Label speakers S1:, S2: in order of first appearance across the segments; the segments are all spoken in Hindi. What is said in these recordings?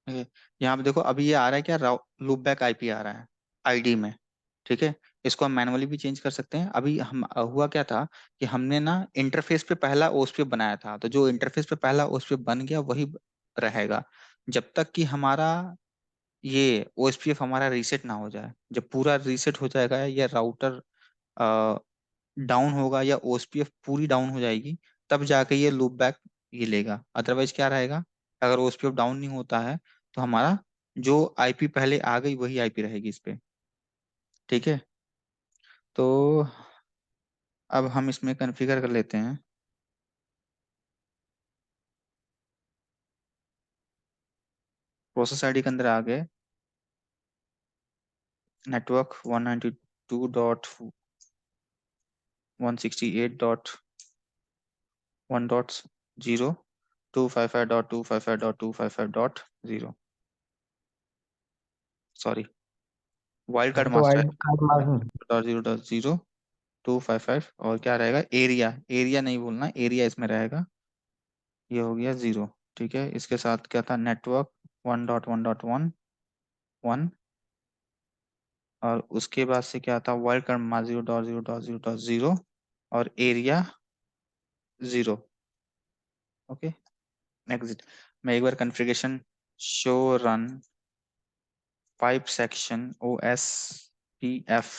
S1: ठीक है। यहाँ पे देखो अभी ये आ रहा है क्या, लूप बैक आईपी आ रहा है आईडी में। ठीक है। इसको हम मैनुअली भी चेंज कर सकते हैं। अभी हम हुआ क्या था कि हमने ना इंटरफेस पे पहला ओएसपीएफ बनाया था, तो जो इंटरफेस पे पहला ओएसपीएफ बन गया वही रहेगा जब तक कि हमारा ये ओएसपीएफ हमारा रीसेट ना हो जाए। जब पूरा रीसेट हो जाएगा या राउटर डाउन होगा या ओएसपीएफ पूरी डाउन हो जाएगी, तब जाके ये लूप बैक ये लेगा। अदरवाइज क्या रहेगा, अगर ओएसपीएफ डाउन नहीं होता है तो हमारा जो आईपी पहले आ गई वही आईपी रहेगी इस पे। ठीक है। तो अब हम इसमें कॉन्फ़िगर कर लेते हैं। प्रोसेस आईडी के अंदर आ गए नेटवर्क 192.168.1.0 255.255.255.0। सॉरी, वाइल्ड कार्ड
S2: हाँ तो
S1: master
S2: ID card marking.
S1: Dot zero dot zero 255। और क्या रहेगा, एरिया, एरिया नहीं भूलना, एरिया इसमें रहेगा। ये हो गया 0। ठीक है। इसके साथ क्या था, नेटवर्क 1.1.1 1। और उसके बाद से क्या था, वर्ल्ड कर्मा 0.0.0.0 और एरिया 0। ओके। एग्जिट। मैं एक बार configuration show run pipe section O S P F,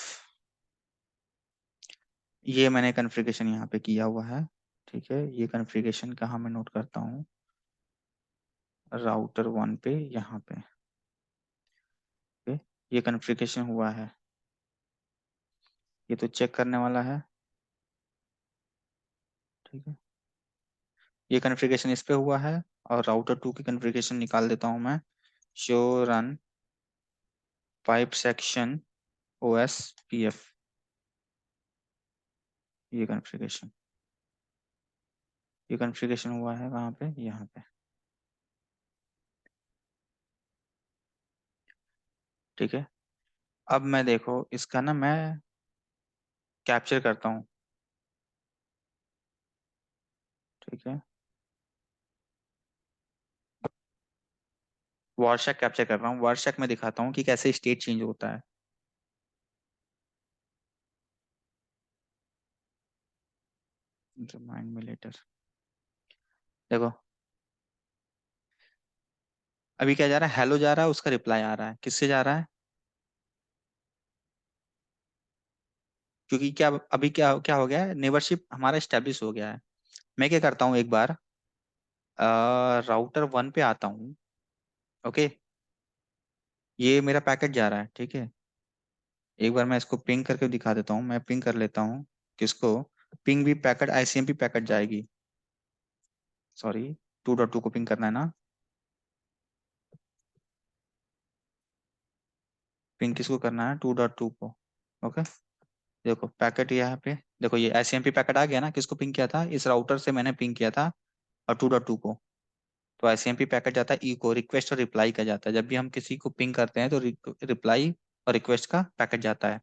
S1: ये मैंने कॉन्फ़िगरेशन यहाँ पे किया हुआ है। ठीक है। ये कॉन्फ़िगरेशन कहाँ मैं नोट करता हूँ, राउटर 1 पे यहाँ पे। ओके। ये कॉन्फ़िगरेशन हुआ है, ये तो चेक करने वाला है। ठीक है। ये कॉन्फ़िगरेशन इस पे हुआ है। और राउटर 2 की कॉन्फ़िगरेशन निकाल देता हूँ मैं। Show run pipe section O S P F, ये कॉन्फ़िगरेशन, ये कॉन्फ़िगरेशन हुआ है कहाँ पे, यहाँ पे। ठीक है। अब मैं देखो इसका ना मैं कैप्चर करता हूँ। ठीक है। वारशैक कैप्चर कर रहा हूँ, वारशैक में दिखाता हूँ कि कैसे स्टेट चेंज होता है। Remind me later. देखो अभी क्या जा रहा है, हेलो जा रहा है, उसका रिप्लाई आ रहा है, किससे जा रहा है, क्योंकि क्या अभी क्या क्या हो गया है, नेबरशिप हमारा स्टेब्लिश हो गया है। मैं क्या करता हूँ, एक बार राउटर 1 पे आता हूँ। ओके। ये मेरा पैकेट जा रहा है। ठीक है। एक बार मैं इसको पिंग करके दिखा देता हूँ, मैं पिंग कर लेता हूँ किसको, पिंग भी पैकेट आईसीएमपी पैकेट जाएगी। सॉरी, 2.2 को पिंग करना है ना, पिंग किसको करना है, 2.2 को। ओके। देखो पैकेट यहाँ पे, देखो ये आईसीएमपी पैकेट आ गया ना, किसको पिंग किया था, इस राउटर से मैंने पिंग किया था, और 2.2 को। तो आईसीएमपी पैकेट जाता है ई को, रिक्वेस्ट और रिप्लाई का जाता है। जब भी हम किसी को पिंग करते हैं तो रिप्लाई और रिक्वेस्ट का पैकेट जाता है।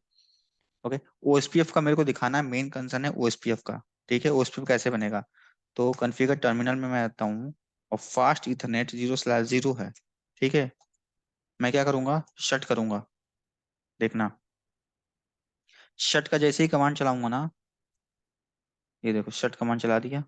S1: ओके। ओएसपीएफ का मेरे को दिखाना है, मेन कंसर्न है ओएसपीएफ का। ठीक है। ओएसपीएफ कैसे बनेगा, तो कॉन्फ़िगर टर्मिनल में मैं आता हूँ और फास्ट इथरनेट 0/0 है। ठीक है। मैं क्या करूंगा, शट करूंगा। देखना, शट का जैसे ही कमांड चलाऊंगा ना, ये देखो शट कमांड चला दिया।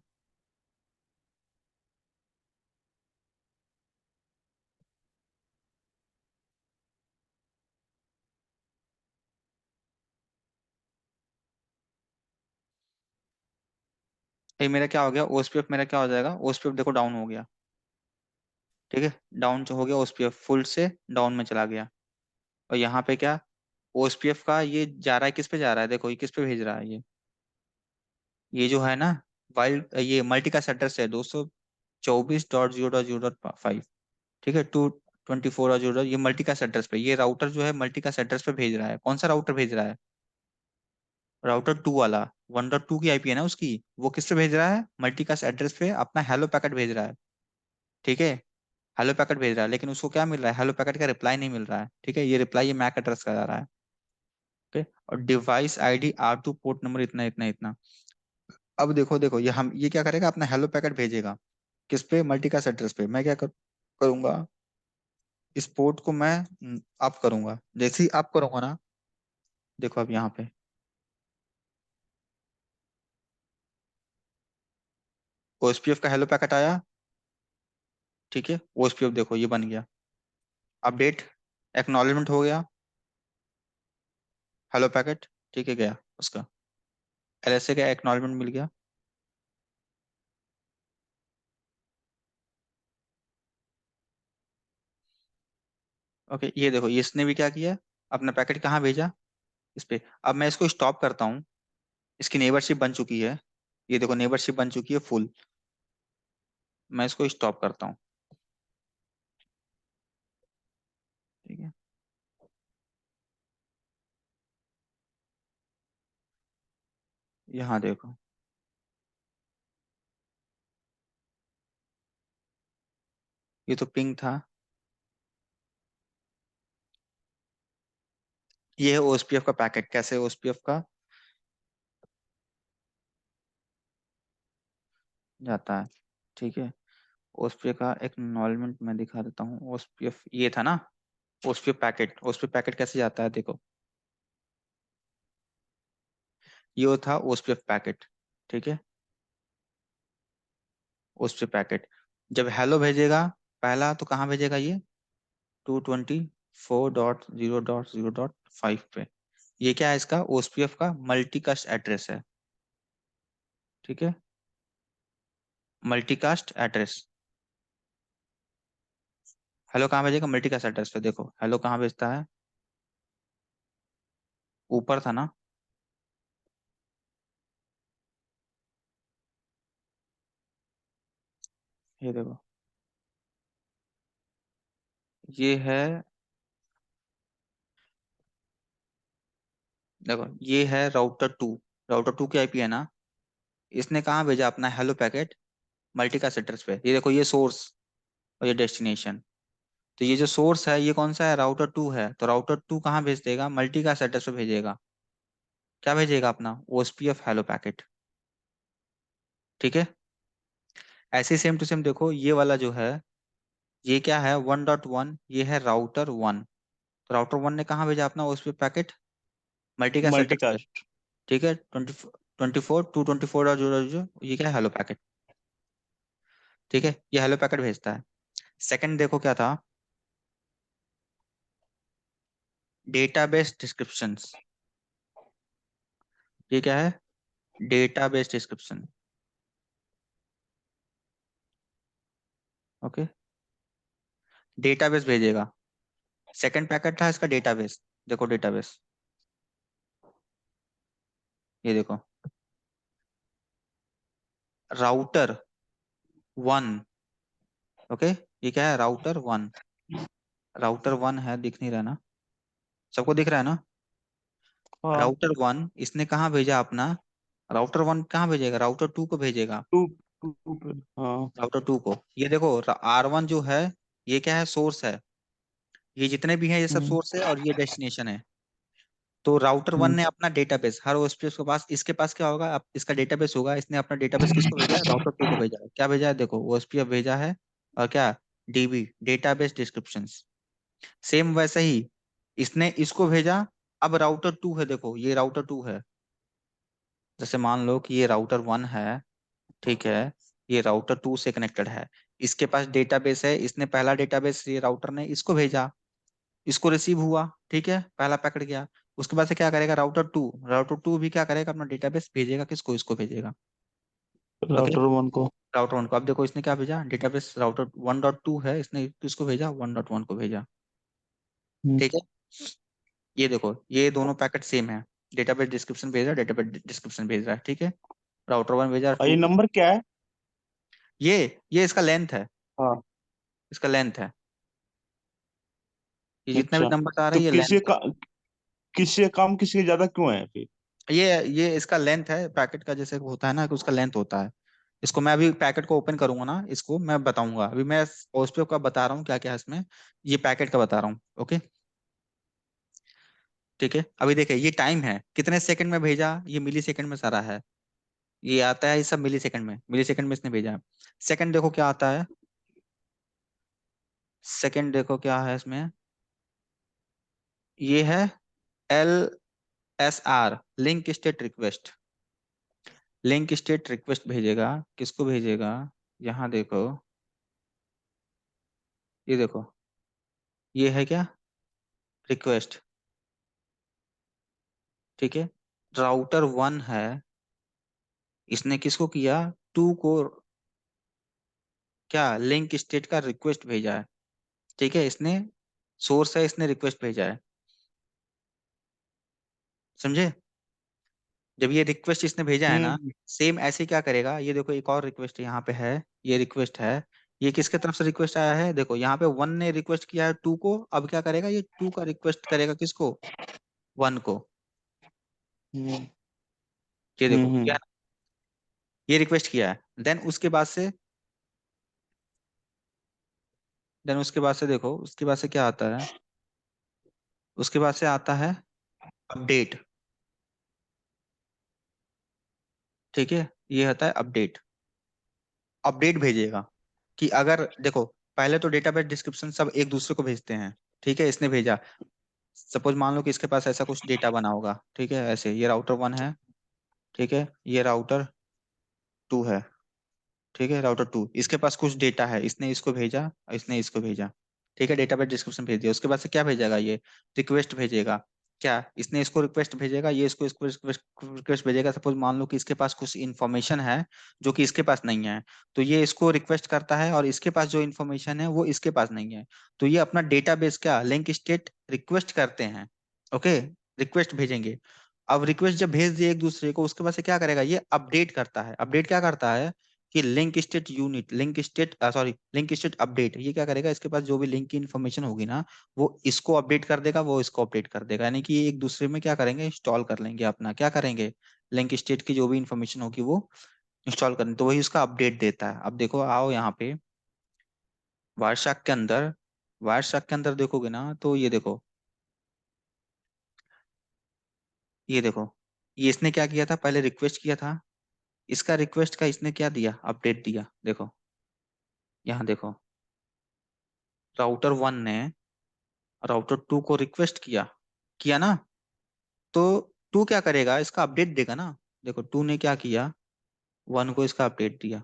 S1: ये मेरा क्या हो गया, ओएसपीएफ मेरा क्या हो जाएगा, ओएसपीएफ देखो डाउन हो गया। ठीक है। डाउन हो गया, ओएसपीएफ फुल से डाउन में चला गया। और यहाँ पे क्या, ओएसपीएफ का ये जा रहा है, किस पे जा रहा है, देखो ये किस पे भेज रहा है, ये जो है ना, वाइल्ड ये मल्टीकास्ट एड्रेस है 224.0.0.5। ठीक है। 224.0, ये मल्टीकास्ट एड्रेस पे, ये राउटर जो है मल्टीकास्ट एड्रेस पे भेज रहा है। कौन सा राउटर भेज रहा है, राउटर 2 वाला, 1.2 की आईपी है ना उसकी, वो किस पे भेज रहा है, मल्टीकास्ट एड्रेस पे अपना हेलो पैकेट भेज रहा है। ठीक है। हेलो पैकेट भेज रहा है, लेकिन उसको क्या मिल रहा है, हेलो पैकेट का रिप्लाई नहीं मिल रहा है। ठीक है। ये रिप्लाई ये मैक एड्रेस का जा रहा है। ओके। और device ID R2 port number इतना इतना इतना। अब देखो देखो ये हम ये क्या करेगा, अपना हेलो पैकेट भेजेगा किस पे, मल्टीकास्ट एड्रेस पे। मैं क्या करूंगा, इस पोर्ट को मैं अप करूंगा, जैसे ही अप करूंगा ना, देखो अब यहाँ पे ओएसपीएफ का हेलो पैकेट आया, ठीक है, ओएसपीएफ देखो ये बन गया, अपडेट, एक्नॉलेजमेंट हो गया, हेलो पैकेट, ठीक है गया उसका, एलएसए का एक्नॉलेजमेंट मिल गया। ओके, ये देखो ये इसने भी क्या किया, अपना पैकेट कहाँ भेजा, इस पे। अब मैं इसको स्टॉप करता हूँ, इसकी नेबरशिप बन चुकी है, ये देखो नेबरशिप बन चुकी है फुल, मैं इसको स्टॉप करता हूँ, ठीक है। यहाँ देखो, ये तो पिंग था, ये है ओएसपीएफ का पैकेट, कैसे ओएसपीएफ का जाता है, ठीक है। ओएसपीएफ का एक्नॉलेजमेंट मैं दिखा देता हूँ, ओएसपीएफ ये था ना, ओएसपीएफ पैकेट, ओएसपीएफ पैकेट कैसे जाता है देखो, ये था ओएसपीएफ पैकेट, ठीक है। ओएसपीएफ पैकेट जब हेलो भेजेगा पहला, तो कहाँ भेजेगा ये, 224.0.0.5 पे, ये क्या है इसका ओएसपीएफ का मल्टीकास्ट एड्रेस है, ठीक है, मल्टीकास्ट एड्रेस। हेलो कहाँ भेजेगा, मल्टीकास्ट एड्रेस पे, देखो हेलो कहाँ भेजता है, ऊपर था ना, ये देखो, ये है, देखो ये है राउटर 2, राउटर 2 की आईपी है ना, इसने कहाँ भेजा अपना हेलो पैकेट, मल्टीकास्ट एड्रेस पे, ये देखो ये सोर्स और ये डेस्टिनेशन, तो ये जो सोर्स है ये कौन सा है, राउटर 2 है, तो राउटर 2 कहाँ भेज देगा, मल्टीकास्ट एड्रेस पे भेजेगा, क्या भेजेगा अपना ओएसपीएफ हेलो पैकेट, ठीक है। ऐसे सेम टू सेम देखो ये वाला जो है, ये क्या है 1.1, ये है राउटर 1, तो राउटर 1 ने कहाँ भेजा अपना ओएसपीएफ पैकेट, मल्टीकास्ट एड्रेस पे,
S2: मल्टीकास्ट।
S1: ठीक है, 24 ये क्या है हेलो पैकेट, ठीक है, ये हेलो पैकेट भेजता है। सेकंड देखो क्या था, डेटाबेस डिस्क्रिप्शंस, ये क्या है, डेटाबेस डिस्क्रिप्शन, ओके, डेटाबेस भेजेगा, सेकंड पैकेट था इसका डेटाबेस, देखो डेटाबेस, ये देखो राउटर 1, ओके, ये क्या है राउटर 1, राउटर 1 है, दिख नहीं रहा ना, सबको दिख रहा है ना,
S2: हाँ।
S1: राउटर 1 इसने कहाँ भेजा अपना, राउटर 1 कहाँ भेजेगा, राउटर 2 को भेजेगा,
S2: टू टू पे। हाँ।
S1: राउटर 2 को, ये देखो R1 जो है, ये क्या है सोर्स है, ये जितने भी हैं ये सब
S2: हम्म।
S1: सोर्स है, और ये डेस्टिनेशन है। तो राउटर 1
S2: हम्म।
S1: ने अपना डेटाबेस, हर ओएसपीएफ के पास, इसके पास क्या होगा, अब इसका डेटाबेस होगा, इसने अपना डेटाबेस किसको भेजा है, राउटर 2 को भेजा है, क्या भेजा है देखो ओएसपीएफ भेजा है, और क्या, डीबी, डेटाबेस डिस्क्रिप्शंस, सेम वैसे ही इसने इसको भेजा। अब राउटर 2 है, देखो ये राउटर 2 है, जैसे मान लो कि ये राउटर 1 है, ठीक है, ये राउटर 2 से कनेक्टेड है, इसके पास डेटाबेस है, इसने पहला डेटाबेस ये राउटर ने इसको भेजा, इसको रिसीव हुआ, ठीक है, पहला पैकेट गया, उसके बाद से क्या करेगा राउटर 2 भी क्या करेगा, अपना डेटाबेस भेजेगा, किसको, इसको भेजेगा, ओके,
S2: राउटर 1 को।
S1: राउटर 1 को। अब देखो इसने क्या भेजा, डेटाबेस राउटर 1.2 है, इसने किसको भेजा, 1.1 को भेजा,
S2: हम्म।
S1: ठीक है। ये देखो ये दोनों पैकेट सेम है, डेटाबेस डिस्क्रिप्शन भेज रहा है, डेटाबेस डिस्क्रिप्शन भेज रहा है, ठीक है, राउटर 1 भेजा
S2: और ये
S1: 2 को,
S2: नंबर क्या है?
S1: ये इसका लेंथ है,
S2: हाँ।
S1: इसका लेंथ है, ये जितना भी
S2: अच्छा।
S1: नंबर आ रहा
S2: तो
S1: है ये
S2: किसी
S1: लेंथ है,
S2: का किसी का काम किसी के ज्यादा क्यों है फिर?
S1: ये इसका लेंथ है पैकेट का, जैसे होता है ना कि उसका लेंथ होता है। इसको मैं अभी पैकेट को ओपन करूंगा ना, इसको मैं बताऊंगा, अभी मैं ओएसपीएफ का बता रहा हूँ क्या क्या है इसमें, ये पैकेट का बता रहा हूँ, ओके, ठीक है। अभी देखिए ये टाइम है, कितने सेकंड में भेजा, ये मिली सेकंड में सारा है, ये आता है ये सब मिली सेकंड में, मिली सेकंड में इसने भेजा। सेकंड देखो क्या आता है, सेकंड देखो क्या है इसमें, ये है L S R, link state request. Link state request भेजेगा, किसको भेजेगा, यहाँ देखो, ये देखो, ये है क्या, रिक्वेस्ट, ठीक है। राउटर वन है, इसने किसको किया, टू को, क्या लिंक स्टेट का रिक्वेस्ट भेजा है, ठीक है। इसने सोर्स है, इसने रिक्वेस्ट भेजा है, समझे। जब ये रिक्वेस्ट इसने भेजा है ना,
S2: हम्म
S1: सेम ऐसे क्या करेगा, ये देखो एक और रिक्वेस्ट यहाँ पे है, ये रिक्वेस्ट है, ये किसके तरफ से रिक्वेस्ट आया है, देखो यहाँ पे वन ने रिक्वेस्ट किया है टू को, अब क्या करेगा, ये टू का रिक्वेस्ट करेगा किसको, वन को।
S2: हम्म
S1: ये देखो क्या,
S2: हम्म
S1: ये रिक्वेस्ट किया है, देन उसके बाद से देखो, उसके बाद से क्या आता है, उसके बाद से आता है अपडेट, ठीक है। ये होता है अपडेट, अपडेट भेजेगा कि अगर देखो, पहले तो डेटाबेस डिस्क्रिप्शन सब एक दूसरे को भेजते हैं, ठीक है। इसने भेजा, सपोज मान लो कि इसके पास ऐसा कुछ डेटा बना होगा, ठीक है, ऐसे ये राउटर वन है, ठीक है, ये राउटर टू है, ठीक है, राउटर टू, इसके पास कुछ डेटा है, इसने इसको भेजा, इसने इसको भेजा, ठीक है, डेटाबेस डिस्क्रिप्शन भेज दिया। उसके बाद से क्या भेजेगा, ये रिक्वेस्ट भेजेगा, क्या इसने इसको रिक्वेस्ट भेजेगा, ये इसको इसको रिक्वेस्ट भेजेगा। सपोज मान लो कि इसके पास कुछ इन्फॉर्मेशन है जो कि इसके पास नहीं है, तो ये इसको रिक्वेस्ट करता है, और इसके पास जो इन्फॉर्मेशन है वो इसके पास नहीं है, तो ये अपना डेटाबेस क्या लिंक स्टेट रिक्वेस्ट करते हैं, ओके, रिक्वेस्ट भेजेंगे। अब रिक्वेस्ट जब भेज दिए एक दूसरे को, उसके बाद से क्या करेगा, ये अपडेट करता है। अपडेट क्या करता है कि link state unit, link state sorry link state update, ये क्या करेगा, इसके पास जो भी लिंक की इन्फॉर्मेशन होगी ना, वो इसको अपडेट कर देगा, वो इसको अपडेट कर देगा, यानी कि ये एक दूसरे में क्या करेंगे, इंस्टॉल कर लेंगे, अपना क्या करेंगे, लिंक स्टेट की जो भी इंफॉर्मेशन होगी वो इंस्टॉल करेंगे, तो वही उसका अपडेट देता है। अब देखो आओ यहाँ पे वायरशार्क के अंदर, वायरशार्क के अंदर देखोगे ना, तो ये देखो, ये देखो, ये इसने क्या किया था, पहले रिक्वेस्ट किया था, इसका रिक्वेस्ट का इसने क्या दिया, अपडेट दिया, देखो यहाँ देखो, राउटर वन ने राउटर टू को रिक्वेस्ट किया, किया ना, तो टू क्या करेगा, इसका अपडेट देगा ना। देखो टू ने क्या किया, वन को इसका अपडेट दिया,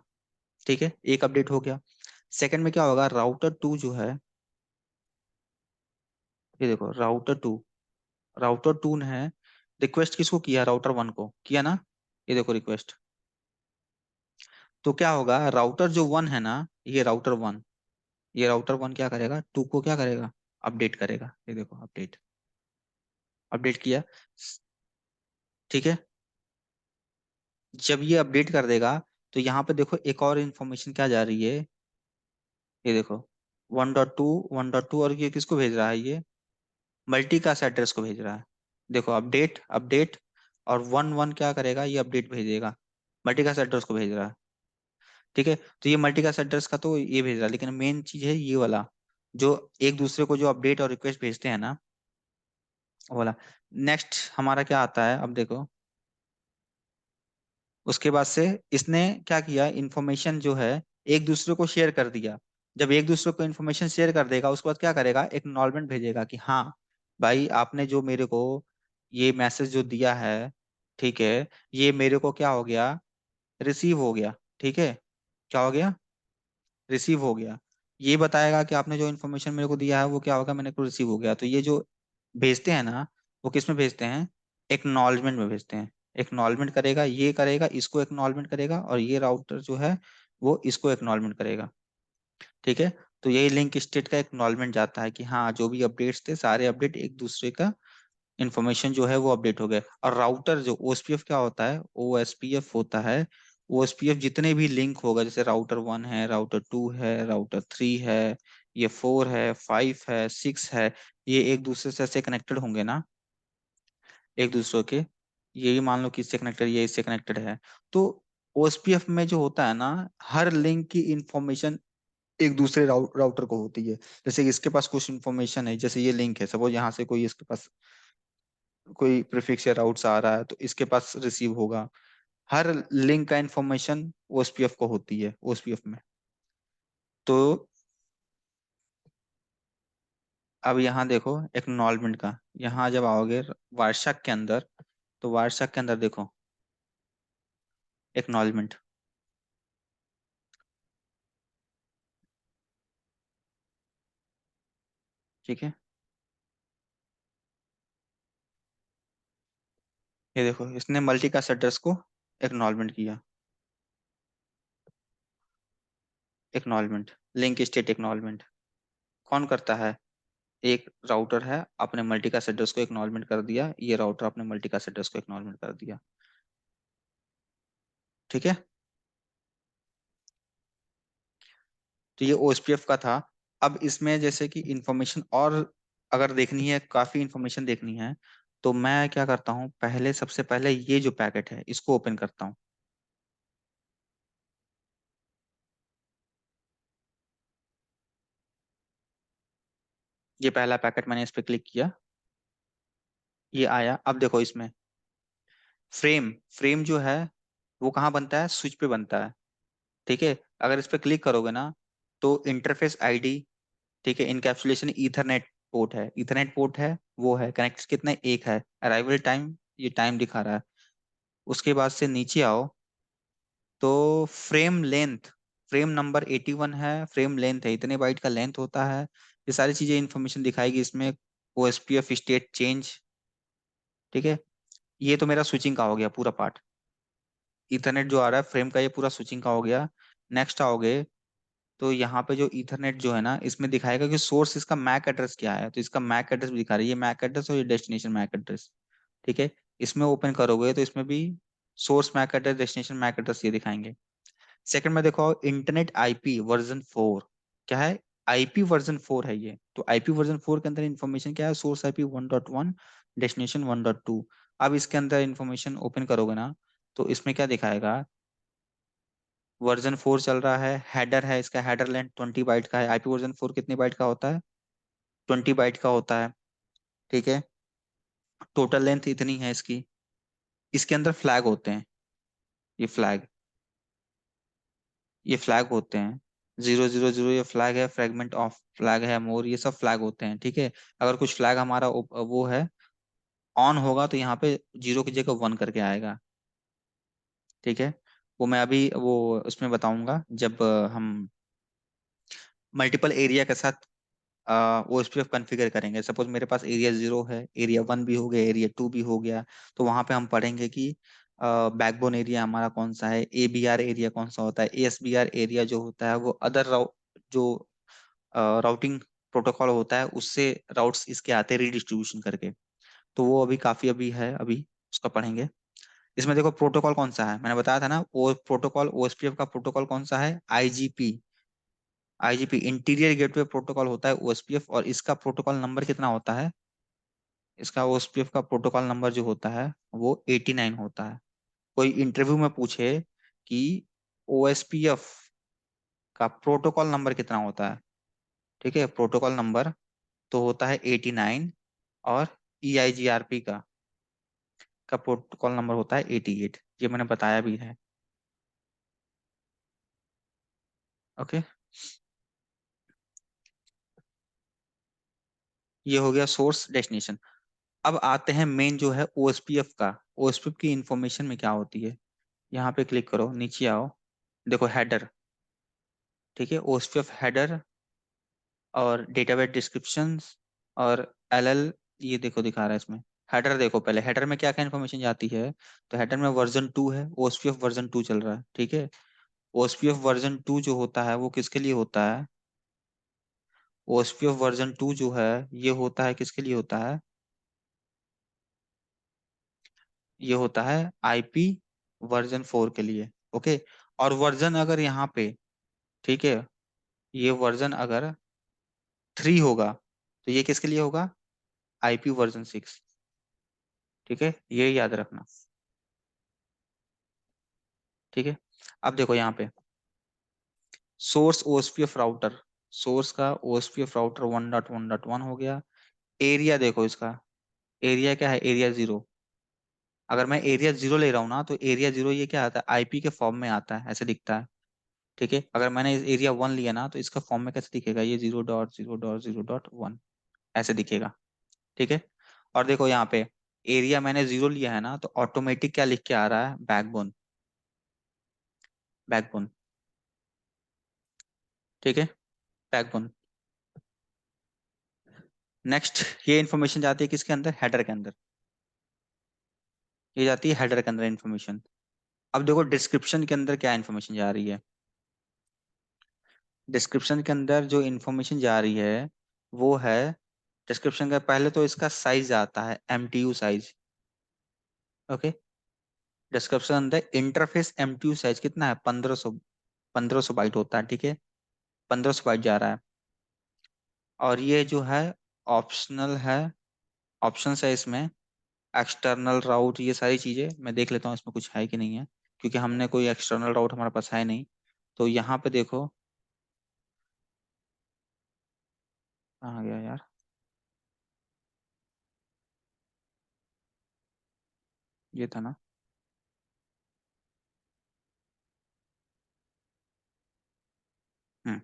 S1: ठीक है, एक अपडेट हो गया। सेकंड में क्या होगा, राउटर टू जो है, ये देखो राउटर टू ने रिक्वेस्ट किसको किया, राउटर वन को किया ना, ये देखो रिक्वेस्ट। तो क्या होगा, राउटर जो वन है ना, ये राउटर वन, ये राउटर वन क्या करेगा, टू को क्या करेगा, अपडेट करेगा, ये देखो अपडेट, अपडेट किया, ठीक है। जब ये अपडेट कर देगा, तो यहाँ पे देखो एक और इन्फॉर्मेशन क्या जा रही है, ये देखो 1.2 और ये किसको भेज रहा है, ये मल्टीकास्ट एड्रेस को भेज रहा है। देखो अपडेट अपडेट, और वन वन क्या करेगा, ये अपडेट भेजेगा, मल्टीकास्ट एड्रेस को भेज रहा है, ठीक है। तो ये मल्टीकास्ट एड्रेस का तो ये भेज रहा है, लेकिन मेन चीज है ये वाला, जो एक दूसरे को जो अपडेट और रिक्वेस्ट भेजते हैं ना, वो वाला। नेक्स्ट हमारा क्या आता है, अब देखो, उसके बाद से इसने क्या किया, इन्फॉर्मेशन जो है एक दूसरे को शेयर कर दिया। जब एक दूसरे को इन्फॉर्मेशन शेयर कर देगा, उसके बाद क्या करेगा, एक्नॉलेजमेंट भेजेगा कि हाँ भाई, आपने जो मेरे को ये मैसेज जो दिया है, ठीक है, ये मेरे को क्या हो गया, रिसीव हो गया, ठीक है, क्या हो गया, रिसीव हो गया। ये बताएगा कि आपने जो इन्फॉर्मेशन मेरे को दिया है वो क्या होगा, मैंने को रिसीव हो गया। तो ये जो भेजते हैं ना, वो किस में भेजते हैं, एक्नॉलेजमेंट में भेजते हैं। एक्नॉलेजमेंट करेगा, ये करेगा, इसको एक्नॉलेजमेंट करेगा, और ये राउटर जो है वो इसको एक्नॉलेजमेंट करेगा, ठीक है। तो यही लिंक स्टेट का एक्नॉलेजमेंट जाता है कि हाँ, जो भी अपडेट्स थे सारे अपडेट एक दूसरे का इंफॉर्मेशन जो है वो अपडेट हो गया। और राउटर जो ओएसपीएफ क्या होता है, ओएसपीएफ होता है, ओएसपीएफ जितने भी लिंक होगा, जैसे राउटर वन है, राउटर टू है, राउटर थ्री है, ये फोर है, फाइव है, सिक्स है, ये एक दूसरे से ऐसे कनेक्टेड होंगे ना, एक दूसरे के, यही मान लो कि इससे कनेक्टेड, ये इससे कनेक्टेड है। तो ओएसपीएफ में जो होता है ना, हर लिंक की इंफॉर्मेशन एक दूसरे राउटर को होती है। जैसे कि इसके पास कुछ इंफॉर्मेशन है, जैसे ये लिंक है, सपोज यहाँ से कोई इसके पास कोई प्रीफिक्स या राउट्स आ रहा है, तो इसके पास रिसीव होगा। हर लिंक का इंफॉर्मेशन ओएसपीएफ को होती है, ओएसपीएफ में। तो अब यहाँ देखो एक्नॉलेजमेंट का, यहाँ जब आओगे वार्षिक के अंदर, तो वार्षिक के अंदर देखो एक्नॉलेजमेंट। ठीक है, ये देखो इसने मल्टीकास्ट एड्रेस को एक्नॉलेजमेंट किया। एक्नॉलेजमेंट, लिंक स्टेट एक्नॉलेजमेंट कौन करता है? एक राउटर है, अपने मल्टीकास्ट एड्रेस को एक्नॉलेजमेंट कर दिया, ये राउटर अपने मल्टीकास्ट एड्रेस को एक्नॉलेजमेंट कर दिया। ठीक है, तो ये ओएसपीएफ का था। अब इसमें जैसे कि इंफॉर्मेशन और अगर देखनी है, काफी इंफॉर्मेशन देखनी है, तो मैं क्या करता हूँ, पहले सबसे पहले ये जो पैकेट है इसको ओपन करता हूँ। ये पहला पैकेट, मैंने इस पे क्लिक किया, ये आया। अब देखो इसमें फ्रेम, फ्रेम जो है वो कहाँ बनता है? स्विच पे बनता है। ठीक है, अगर इस पे क्लिक करोगे ना, तो इंटरफेस आईडी, ठीक है, इनकैप्सुलेशन ईथरनेट पोर्ट है, ईथरनेट पोर्ट है, वो है कनेक्ट कितना है? एक है। अराइवल टाइम, ये टाइम दिखा रहा है। उसके बाद से नीचे आओ, तो फ्रेम लेंथ, फ्रेम नंबर 81 है, फ्रेम लेंथ है, इतने बाइट का लेंथ होता है। ये सारी चीजें इंफॉर्मेशन दिखाएगी इसमें। OSPF state change. ठीक है, ये तो मेरा स्विचिंग का हो गया पूरा पार्ट। ईथरनेट जो आ रहा है फ्रेम का, ये पूरा स्विचिंग का हो गया। नेक्स्ट आओगे, तो यहाँ पे जो ईथरनेट जो है ना, इसमें दिखाएगा कि सोर्स इसका मैक एड्रेस क्या है, तो इसका मैक एड्रेस भी दिखा रही है, ये मैक एड्रेस और ये डेस्टिनेशन मैक एड्रेस। ठीक है, इसमें ओपन करोगे तो इसमें भी source MAC address, destination MAC address ये दिखाएंगे। सेकंड में देखो इंटरनेट आईपी वर्जन 4 क्या है? आईपी वर्जन 4 है ये। तो आईपी वर्जन 4 के अंदर इंफॉर्मेशन क्या है? Source IP 1.1, destination 1.2। अब इसके अंदर इंफॉर्मेशन ओपन करोगे ना, तो इसमें क्या दिखाएगा? वर्जन 4 चल रहा है, हेडर है, इसका हेडर लेंथ 20 बाइट का है। आईपी वर्जन 4 कितने बाइट का होता है? 20 बाइट का होता है। ठीक है, टोटल लेंथ इतनी है इसकी। इसके अंदर फ्लैग होते हैं, ये फ्लैग, ये फ्लैग होते हैं। 000 ये फ्लैग है, फ्रेगमेंट ऑफ फ्लैग है, मोर, ये सब फ्लैग होते हैं। ठीक है, अगर कुछ फ्लैग हमारा वो है, ऑन होगा, तो यहाँ पे 0 की जगह 1 करके आएगा। ठीक है, वो मैं अभी वो उसमें बताऊंगा जब हम मल्टीपल एरिया के साथ ओएसपीएफ कॉन्फ़िगर करेंगे। सपोज मेरे पास एरिया 0 है, एरिया 1 भी हो गया, एरिया 2 भी हो गया, तो वहां पे हम पढ़ेंगे कि बैकबोन एरिया हमारा कौन सा है, एबीआर एरिया कौन सा होता है, एएसबीआर एरिया जो होता है वो अदर जो राउटिंग प्रोटोकॉल होता है उससे राउट्स इसके आते हैं रीडिस्ट्रीब्यूशन करके। तो वो अभी काफी अभी है, अभी उसका पढ़ेंगे। इसमें देखो प्रोटोकॉल कौन सा है, मैंने बताया था ना, वो प्रोटोकॉल ओएसपीएफ का प्रोटोकॉल कौन सा है? IGP. IGP interior gateway protocol होता है ओएसपीएफ, और इसका प्रोटोकॉल नंबर कितना होता है? इसका ओएसपीएफ का प्रोटोकॉल नंबर जो होता है वो 89 होता है। कोई इंटरव्यू में पूछे कि ओएसपीएफ का प्रोटोकॉल नंबर कितना होता है, ठीक है, प्रोटोकॉल नंबर तो होता है 89, और ईआईजीआरपी का प्रोटोकॉल नंबर होता है 88। ये मैंने बताया भी है। ओके, ये हो गया सोर्स डेस्टिनेशन। अब आते हैं मेन जो है ओएसपीएफ का। ओएसपीएफ की इंफॉर्मेशन में क्या होती है? यहाँ पे क्लिक करो, नीचे आओ, देखो हेडर। ठीक है, ओएसपीएफ हेडर और डेटाबेस डिस्क्रिप्शंस और एलएल, ये देखो दिखा रहा है इसमें। हेडर देखो, पहले हेडर में क्या क्या इन्फॉर्मेशन जाती है, तो हेडर में वर्जन 2 है, ओएसपीएफ वर्जन 2 चल रहा है। ठीक है, ओएसपीएफ वर्जन 2 जो होता है वो किसके लिए होता है? ओएसपीएफ वर्जन 2 जो है ये होता है किसके लिए होता है? ये होता है आईपी वर्जन 4 के लिए। ओके, और वर्जन अगर यहाँ पे, ठीक है, ये वर्जन अगर 3 होगा, तो ये किसके लिए होगा? IP version 6। ठीक है, ये याद रखना। ठीक है, अब देखो यहाँ पे सोर्स ओएसपीएफ राउटर, सोर्स का ओएसपीएफ राउटर 1.1.1 हो गया। एरिया देखो इसका, एरिया क्या है? एरिया 0। अगर मैं एरिया 0 ले रहा हूँ ना, तो एरिया 0 ये क्या आता है? आईपी के फॉर्म में आता है, ऐसे दिखता है। ठीक है, अगर मैंने एरिया 1 लिया ना, तो इसका फॉर्म में कैसे दिखेगा? ये 0.0.0.1, ऐसे दिखेगा। ठीक है। और देखो यहाँ पे एरिया मैंने 0 लिया है ना, तो ऑटोमेटिक क्या लिख के आ रहा है, बैकबोन। बैकबोन। ठीक है। बैकबोन। नेक्स्ट, ये इन्फॉर्मेशन जाती है किसके अंदर, हेडर के अंदर। ये जाती है हेडर के अंदर इन्फॉर्मेशन। अब देखो डिस्क्रिप्शन के अंदर क्या इन्फॉर्मेशन जा रही है। डिस्क्रिप्शन के अंदर जो इन्फॉर्मेशन जा रही है वो है, डिस्क्रिप्शन का पहले तो इसका साइज आता है, एमटीयू साइज। ओके। डिस्क्रिप्शन अंदर इंटरफेस एमटीयू साइज कितना है, 1500। 1500 बाइट होता है। ठीक है। 1500 बाइट जा रहा है। और ये जो है ऑप्शनल है, ऑप्शंस है इसमें, एक्सटर्नल राउट, ये सारी चीजें मैं देख लेता हूँ इसमें कुछ है कि नहीं है, क्योंकि हमने कोई एक्सटर्नल राउट हमारे पास है नहीं। तो यहाँ पे देखो, कहाँ गया यार, ये था ना। हम्म।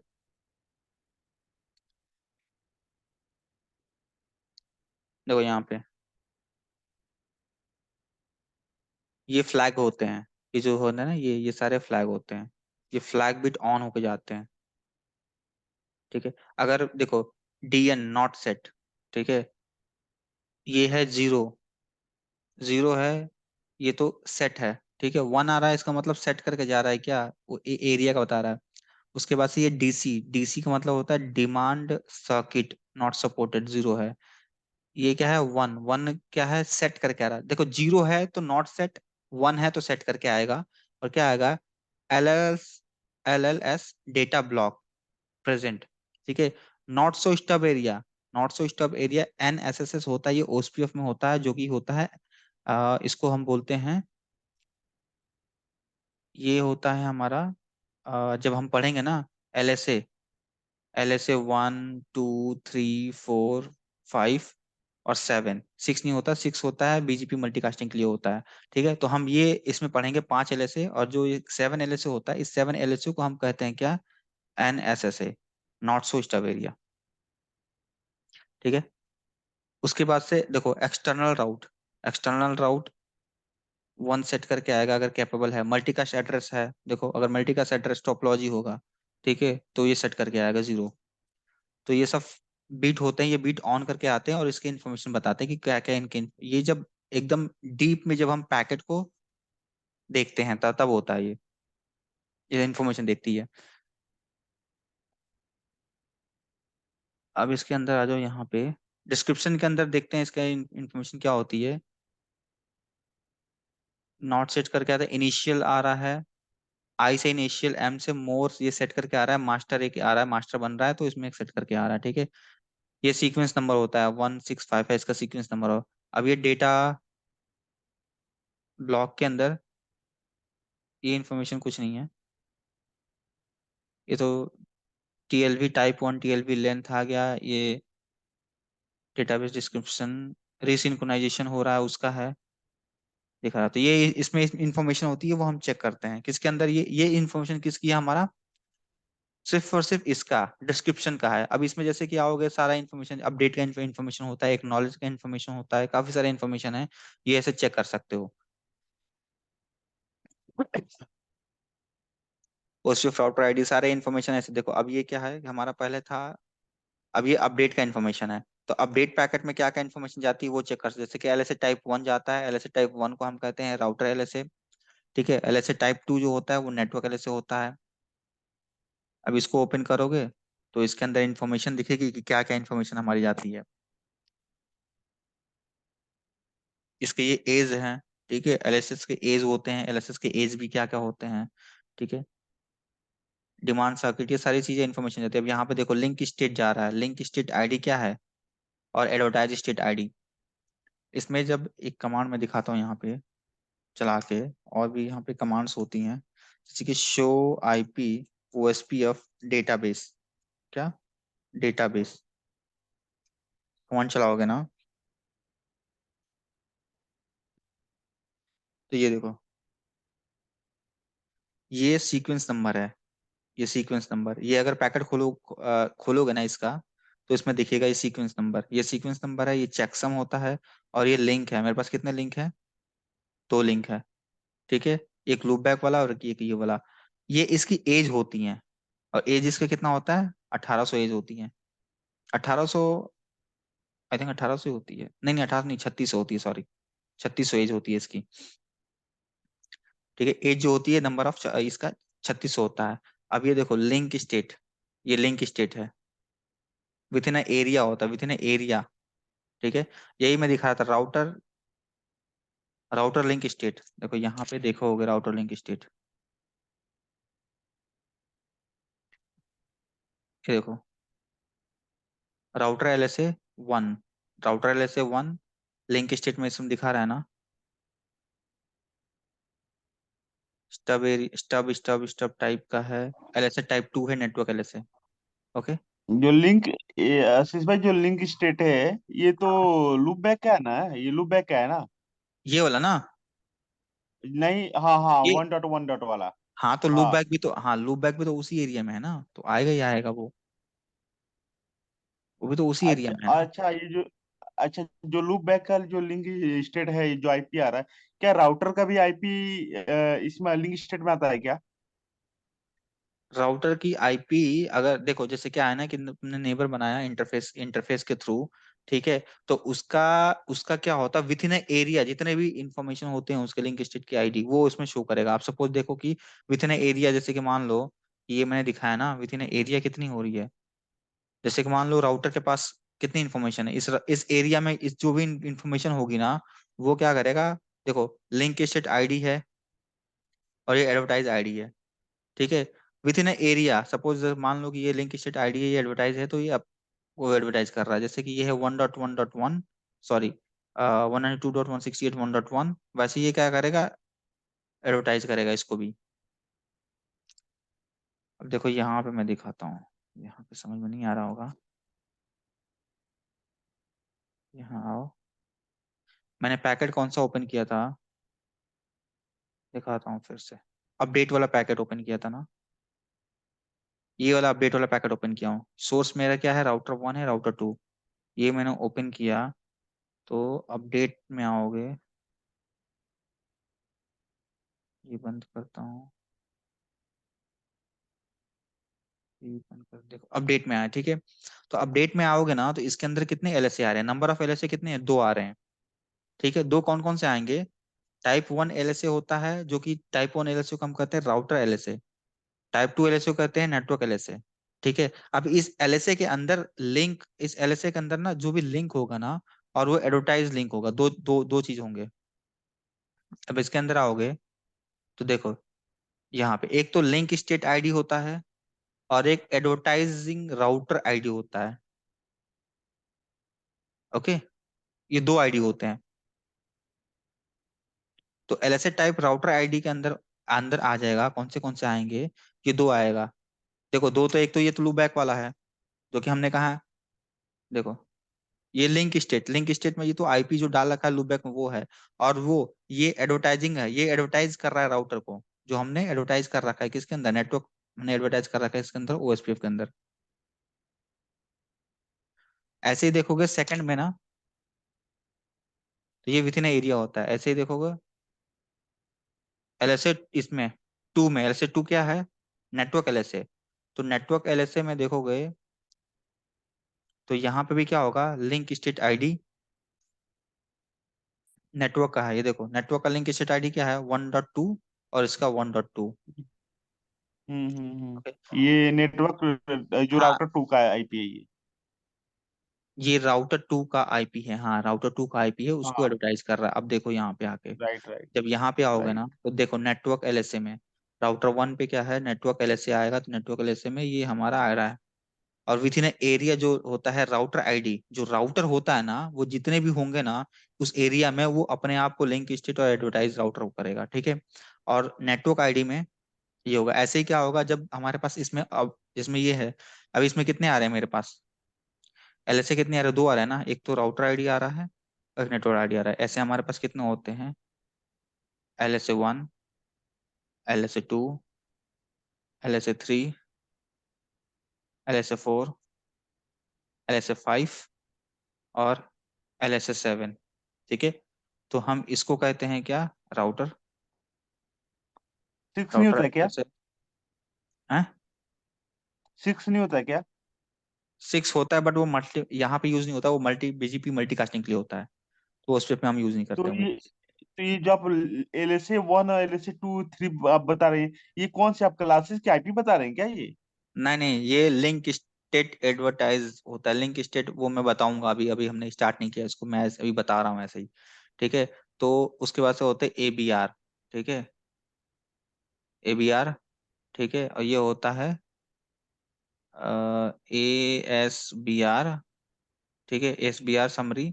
S1: देखो यहाँ पे ये फ्लैग होते हैं, ये जो होता है ना, ये सारे फ्लैग होते हैं। ये फ्लैग बिट ऑन होके जाते हैं। ठीक है। अगर देखो डीएन नॉट सेट, ठीक है, ये है 0। 0 है, ये तो सेट है। ठीक है। 1 आ रहा है, इसका मतलब सेट करके जा रहा है क्या, वो एरिया का बता रहा है। उसके बाद से ये डीसी, डीसी का मतलब होता है डिमांड सर्किट नॉट सपोर्टेड, 0 है। ये क्या है, 1। 1 क्या है, सेट करके आ रहा है। देखो 0 है तो नॉट सेट, 1 है तो सेट करके आएगा। और क्या आएगा, L L S data block present. ठीक है। Not so stub area, not so stub area NSSS होता है, ये ओएसपीएफ में होता है, जो कि होता है इसको हम बोलते हैं, ये होता है हमारा जब हम पढ़ेंगे ना, एलएसए, एलएसए 1 2 3 4 5 और 7, 6 नहीं होता, 6 होता है बीजीपी मल्टीकास्टिंग के लिए होता है। ठीक है। तो हम ये इसमें पढ़ेंगे 5 एलएसए, और जो ये 7 एलएसए होता है, इस 7 एलएसए को हम कहते हैं क्या, एनएसएसए, नॉट सो स्टब एरिया। ठीक है। उसके बाद से देखो एक्सटर्नल राउट, एक्सटर्नल राउट 1 सेट करके आएगा अगर कैपेबल है। मल्टीकास्ट एड्रेस है, देखो अगर मल्टीकास्ट एड्रेस टोपोलॉजी होगा, ठीक है, तो ये सेट करके आएगा 0। तो ये सब बीट होते हैं, ये बीट ऑन करके आते हैं और इसके इन्फॉर्मेशन बताते हैं कि क्या क्या इनके, ये जब एकदम डीप में जब हम पैकेट को देखते हैं तब तब होता है ये इन्फॉर्मेशन देखती है। अब इसके अंदर आ जाओ यहाँ पे, डिस्क्रिप्शन के अंदर देखते हैं इसका इन्फॉर्मेशन क्या होती है। नॉट सेट करके आता है, इनिशियल आ रहा है, आई से इनिशियल, एम से मोर, ये सेट करके आ रहा है, मास्टर एक आ रहा है, मास्टर बन रहा है तो इसमें एक सेट करके आ रहा है। ठीक है। ये सीक्वेंस नंबर होता है 1 6 5 है इसका सीक्वेंस नंबर हो। अब ये डेटा ब्लॉक के अंदर ये इन्फॉर्मेशन कुछ नहीं है, ये तो टीएलवी टाइप 1, टीएलवी लेंथ आ गया, ये डेटाबेस डिस्क्रिप्शन, रिसिंक्रोनाइजेशन हो रहा है उसका है, दिखा रहा। तो ये इसमें इंफॉर्मेशन होती है, वो हम चेक करते हैं किसके अंदर, ये इन्फॉर्मेशन किसकी है, हमारा सिर्फ और सिर्फ इसका डिस्क्रिप्शन का है। अब इसमें जैसे कि आओगे सारा इन्फॉर्मेशन, अपडेट का इन्फॉर्मेशन होता है, एक नॉलेज का इन्फॉर्मेशन होता है, काफी सारा इन्फॉर्मेशन है, ये ऐसे चेक कर सकते हो। पोस्ट फ्रॉड आईडी सारे इन्फॉर्मेशन ऐसे देखो। अब ये क्या है, हमारा पहले था, अब ये अपडेट का इन्फॉर्मेशन है। तो अपडेट पैकेट में क्या क्या इन्फॉर्मेशन जाती है वो चेक कर सकते, जैसे कि एलएसए टाइप 1 जाता है, एलएसए टाइप 1 को हम कहते हैं राउटर एलएसए। ठीक है। एलएसए टाइप 2 जो होता है वो नेटवर्क एलएसए होता है। अब इसको ओपन करोगे तो इसके अंदर इन्फॉर्मेशन दिखेगी कि क्या क्या इन्फॉर्मेशन हमारी जाती है। इसके ये एज हैं, ठीक है, एलएसएस के एज होते हैं, एलएसएस के एज भी क्या क्या होते हैं। ठीक है। डिमांड सर्किट, ये सारी चीजें इन्फॉर्मेशन जाती है। अब यहाँ पे देखो लिंक स्टेट जा रहा है, लिंक स्टेट आईडी क्या है, और एडवर्टाइज स्टेट आईडी। इसमें जब एक कमांड में दिखाता हूँ यहाँ पे चला के, और भी यहाँ पे कमांड्स होती हैं, जैसे कि शो आईपी ओएसपीएफ डेटाबेस, क्या, डेटाबेस, कमांड चलाओगे ना, तो ये देखो, ये सीक्वेंस नंबर है, ये सीक्वेंस नंबर, ये अगर पैकेट खोलोगे ना इसका, तो इसमें दिखेगा ये सीक्वेंस नंबर है, ये चेकसम होता है, और ये लिंक है। मेरे पास कितने लिंक है? दो लिंक है, ठीक है। एक लूप बैक वाला और एक ये वाला। ये इसकी एज होती है, और एज इसका कितना होता है? 1800 एज होती है। 1800, आई थिंक 1800 होती है, नहीं नहीं 1800 नहीं, 3600 होती है, सॉरी। 3600 एज होती है इसकी, ठीक है। एज जो होती है नंबर ऑफ इसका 3600 होता है। अब ये देखो लिंक स्टेट, ये लिंक स्टेट है। विथ इन एरिया होता है, विथ इन एरिया, ठीक है। यही मैं दिखा रहा था, राउटर, राउटर लिंक स्टेट। देखो यहाँ पे देखो होगे राउटर लिंक स्टेट, ये देखो router LSA 1, router LSA 1 link state में इसमें दिखा रहा है ना। स्टब टाइप का है, LSA टाइप 2 है, नेटवर्क LSA। ओके।
S2: जो लिंक, आशीष भाई, जो लिंक स्टेट है, ये तो लूप बैक का है ना? ये लूप बैक का है ना?
S1: ये वाला ना,
S2: नहीं, हाँ हाँ,
S1: ये,
S2: 1.1 वाला।
S1: हाँ तो लूप
S2: हाँ।
S1: बैक भी तो, हाँ लूप बैक भी तो उसी एरिया में है ना, तो आएगा ही आएगा वो भी तो उसी एरिया
S2: अच्छा
S1: में है ना।
S2: अच्छा, ये जो, अच्छा, जो लूप बैक का जो लिंक स्टेट है, जो आईपी आ रहा है, क्या राउटर का भी आईपी इसमें लिंक स्टेट में आता है क्या?
S1: राउटर की आईपी, अगर देखो जैसे क्या है ना कि तुमने नेबर बनाया इंटरफेस, इंटरफेस के थ्रू, ठीक है। तो उसका उसका क्या होता है, विथ इन एरिया जितने भी इंफॉर्मेशन होते हैं उसके लिंक स्टेट की आईडी वो उसमें शो करेगा। आप सपोज देखो कि विथ इन एरिया, जैसे कि मान लो कि ये मैंने दिखाया ना, विथ इन एरिया कितनी हो रही है। जैसे कि मान लो राउटर के पास कितनी इन्फॉर्मेशन है इस एरिया में, इस जो भी इंफॉर्मेशन होगी ना, वो क्या करेगा। देखो लिंक स्टेट आईडी है, और ये एडवर्टाइज आईडी है, ठीक है। विथ इन एरिया सपोज मान लो कि ये लिंक स्टेट आईडी है, ये एडवर्टाइज है, तो ये अब वो एडवर्टाइज कर रहा है। जैसे कि ये है 1.1.1, सॉरी 192.168.1.1, वैसे ये क्या करेगा, एडवर्टाइज करेगा इसको भी। अब देखो यहाँ पे मैं दिखाता हूँ, यहाँ पे समझ में नहीं आ रहा होगा, यहाँ आओ। मैंने पैकेट कौन सा ओपन किया था, दिखाता हूँ फिर से। अपडेट वाला पैकेट ओपन किया था ना, ये वाला अपडेट वाला पैकेट ओपन किया हूँ। सोर्स मेरा क्या है, राउटर 1 है, राउटर 2, ये मैंने ओपन किया। तो अपडेट में आओगे, ये बंद करता हूँ, ये बंद कर, देखो अपडेट में आया, ठीक है। तो अपडेट में आओगे ना, तो इसके अंदर कितने LSA आ रहे हैं, नंबर ऑफ LSA कितने हैं, दो आ रहे हैं, ठीक है। दो कौन कौन से आएंगे, टाइप 1 LSA होता है, जो कि टाइप 1 LSA को हम कहते हैं राउटर LSA, टाइप 2 LSA को कहते हैं नेटवर्क LSA, ठीक है। अब इस LSA के अंदर लिंक, इस LSA के अंदर ना जो भी लिंक होगा ना, और वो एडवर्टाइज लिंक होगा, दो दो दो चीज होंगे। अब इसके अंदर आओगे तो देखो यहाँ पे एक तो लिंक स्टेट आईडी होता है, और एक एडवर्टाइजिंग राउटर आईडी होता है। ओके, ये दो आईडी होते हैं। तो LSA टाइप राउटर आईडी के अंदर अंदर आ जाएगा, कौन से आएंगे, ये दो आएगा। देखो दो तो, एक तो ये तो लूप बैक वाला है जो कि हमने कहा है। देखो ये लिंक स्टेट में ये तो आईपी जो डाल रखा है लूप बैक में वो है, और वो ये एडवर्टाइजिंग है, ये एडवर्टाइज कर रहा है राउटर को, जो हमने एडवर्टाइज कर रखा है किसके अंदर, नेटवर्क, हमने एडवर्टाइज कर रखा है इसके अंदर OSPF के अंदर। ऐसे ही देखोगे सेकंड में ना, तो ये विथ इन एरिया होता है। ऐसे ही देखोगे LSA इसमें 2 में, LSA 2 क्या है, नेटवर्क LSA। तो नेटवर्क LSA में देखोगे तो यहाँ पे भी क्या होगा, लिंक स्टेट आईडी नेटवर्क का है, ये देखो नेटवर्क का लिंक स्टेट आईडी क्या है, 1.2, और इसका 1.2। ओके,
S2: ये नेटवर्क जो
S1: हाँ
S2: राउटर 2 का आईपी है ये?
S1: ये राउटर 2 का आईपी है, हाँ राउटर 2 का आईपी है, उसको
S2: हाँ,
S1: एडवर्टाइज कर रहा है। अब देखो यहाँ पे आके,
S2: राइट राइट
S1: जब यहाँ पे आओगे ना,
S2: राइट।
S1: तो देखो नेटवर्क LSA में राउटर 1 पे क्या है, नेटवर्क LSA आएगा, तो नेटवर्क LSA में ये हमारा आ रहा है। और विथ इन एरिया जो होता है राउटर आईडी, जो राउटर होता है ना, वो जितने भी होंगे ना उस एरिया में, वो अपने आप को लिंक स्टेट और एडवर्टाइज राउटर करेगा, ठीक है। और नेटवर्क आईडी में ये होगा। ऐसे ही क्या होगा जब हमारे पास इसमें, अब इसमें ये है, अब इसमें कितने आ रहे हैं मेरे पास, LSA कितने आ रहे हैं, दो आ रहे हैं ना, एक तो राउटर आईडी आ रहा है, और एक नेटवर्क आईडी आ रहा है। ऐसे हमारे पास कितने होते हैं, LSA 1, LSA 2, LSA 3, LSA 4, LSA 5 और LSA 7। ठीक है, तो हम इसको कहते हैं क्या, राउटर।
S2: सिक्स नहीं
S1: राउटर
S2: होता है क्या?
S1: ऐसे है।
S2: 6 नहीं होता है क्या?
S1: 6 होता है, बट वो मल्टी यहाँ पे यूज नहीं होता, वो मल्टी BGP मल्टीकास्टिंग के लिए होता है, तो उस पे हम यूज नहीं
S2: तो
S1: करते वो।
S2: ये जो आप LSA 1 और LSA 2 3 आप बता रहे हैं, ये कौन से आप क्लासेस की आईपी बता रहे हैं क्या ये?
S1: नहीं नहीं, ये लिंक स्टेट एडवर्टाइज होता है। लिंक स्टेट वो मैं बताऊंगा, अभी अभी हमने स्टार्ट नहीं किया इसको, मैं अभी बता रहा हूँ ऐसे ही। ठीक है, तो उसके बाद से होते हैं ABR। ठीक है, ABR। ठीक है, और ये होता है ASBR। ठीक है, SBR समरी।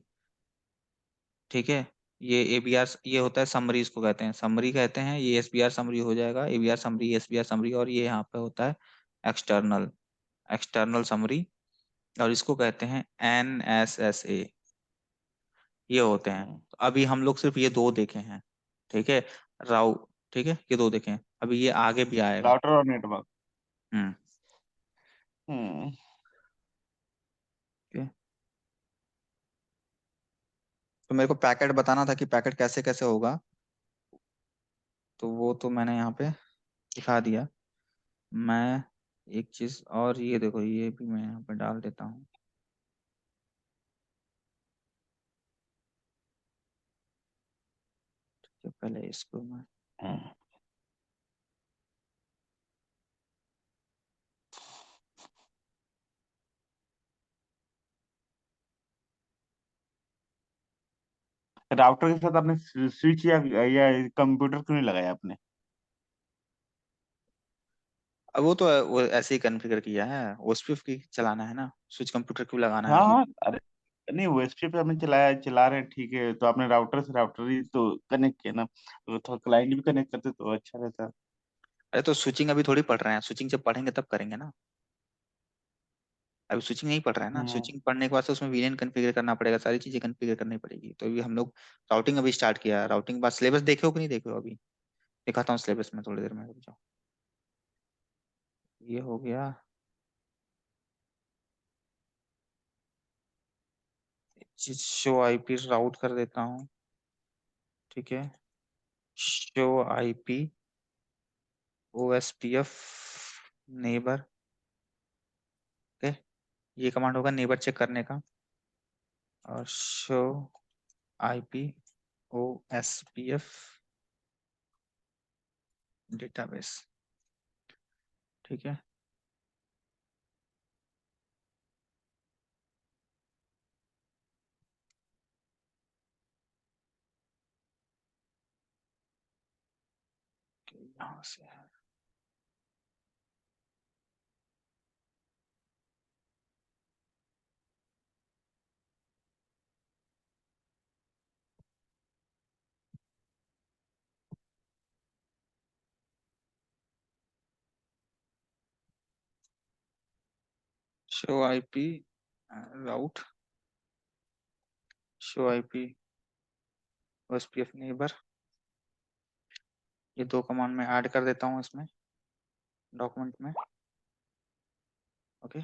S1: ठीक है, ये ABR ये होता है समरी, इसको कहते हैं समरी कहते हैं, ये SBR समरी हो जाएगा, ABR समरी, SBR समरी, और ये यहाँ पे होता है एक्सटर्नल, एक्सटर्नल समरी, और इसको कहते हैं NSSA। ये होते हैं।
S2: हम्म,
S1: तो अभी हम लोग सिर्फ ये दो देखे हैं। ठीक है, राउ ठीक है, ये दो देखे हैं, अभी ये आगे भी आएगा।
S2: राउटर और नेटवर्क।
S1: हम्म।
S2: हम्म।
S1: ठीक है? तो मेरे को पैकेट बताना था कि पैकेट कैसे कैसे होगा, तो वो तो मैंने यहाँ पे दिखा दिया। मैं एक चीज और, ये देखो, ये भी मैं यहाँ पे डाल देता हूँ। तो पहले इसको मैं,
S2: हम्म। राउटर के साथ आपने स्विच या कंप्यूटर क्यों नहीं लगाया आपने?
S1: अब वो तो वो ऐसे ही कॉन्फ़िगर किया है, OSPF की चलाना है ना, स्विच कंप्यूटर क्यों लगाना है
S2: हाँ
S1: अभी।
S2: हाँ, अरे नहीं, वो एसपी पे आपने चलाया, चला रहे हैं ठीक है, तो आपने राउटर से राउटर ही तो कनेक्ट किया ना, तो थोड़ा क्लाइंट भी कनेक्ट करते तो अच्छा रहता।
S1: अरे तो स्विचिंग अभी थोड़ी पढ़ रहे हैं, स्विचिंग जब पढ़ेंगे तब करेंगे ना। अभी स्विचिंग नहीं पढ़ रहे हैं ना,
S2: हम्म।
S1: स्विचिंग पढ़ने के बाद से उसमें VLAN कॉन्फ़िगर करना पड़ेगा, सारी चीजें कॉन्फ़िगर करनी पड़ेगी, तो अभी हम लोग राउटिंग अभी स्टार्ट किया है। राउटिंग के बाद सिलेबस देखे हो कि नहीं देखे हो अभी, दिखाता हूँ सिलेबस में थोड़ी देर में, रुक जाओ। ये हो गया, शो IP राउट कर देता हूँ। ठीक है, show IP OSPF neighbour. Okay, ये कमांड होगा नेबर चेक करने का, और शो IP OSPF डेटाबेस। ठीक है, यहाँ से है शो IP राउट, शो IP OSPF नेबर। ये दो कमांड में ऐड कर देता हूँ इसमें, डॉक्यूमेंट में। ओके,